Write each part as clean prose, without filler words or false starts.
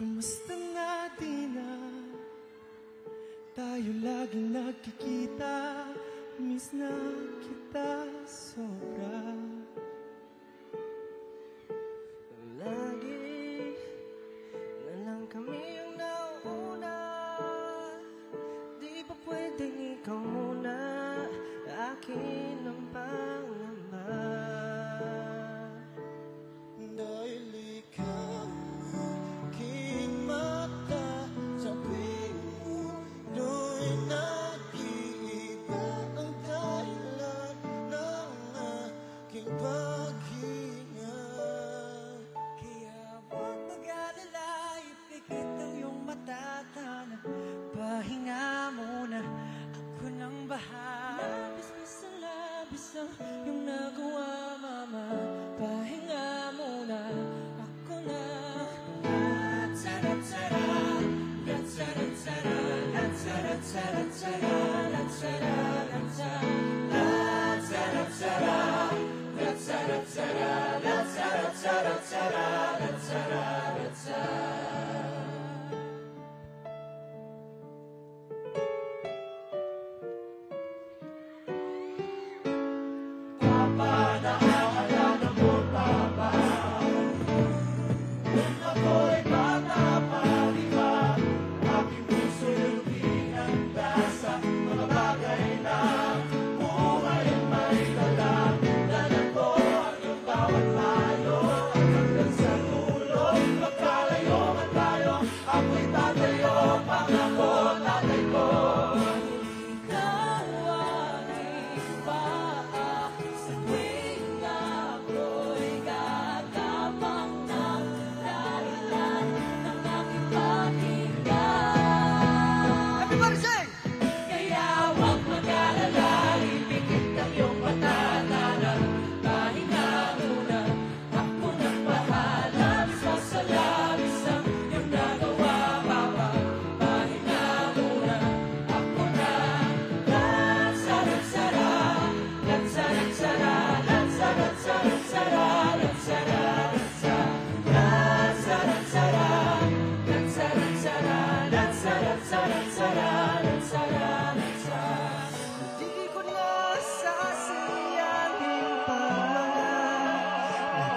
Kumusta na di na tayo laging nagkikita? Miss na kita sobra. Lagi na lang kami ang nauuna. Di ba pwedeng ikaw muna? Akin ang pangamba. Dahil ikaw aking mata sa tuwing mulo'y nag-iiba. Ang dahilan ng aking paghinga. Kaya huwag mag-alala, ipikit ang iyong mata. Pahinga muna, ako nang bahala. Labis ang labis ang iyong nagawa, mama. Pahinga muna, ako na. Latsara-tsara, latsara-tsara, latsara-tsara, latsara-tsara, latsara-tsara, latsara-tsara, latsara-tsara, latsara-tsara.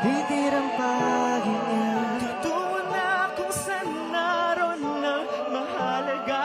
Titirang pahinga. Tutuwa na kung saan naroon ng mahalaga.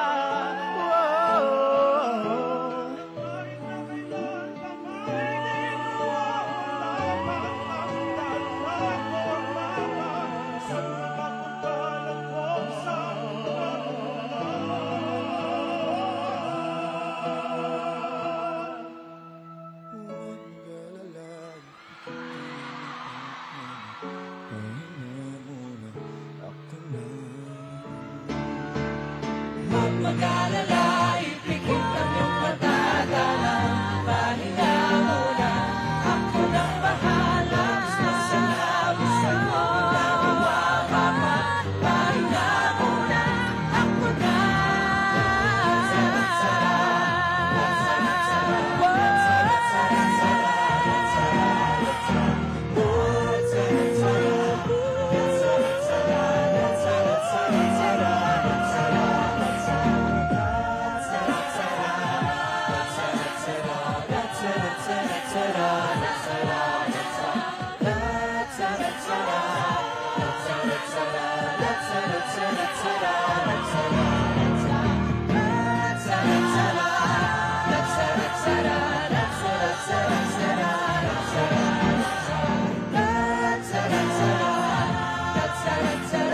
Huwag mag-alala, ipikit ang iyong mata. Pahinga muna, ako nang bahala. Sa labis ang iyong nagawa, mama. Pahinga muna, ako na. Let's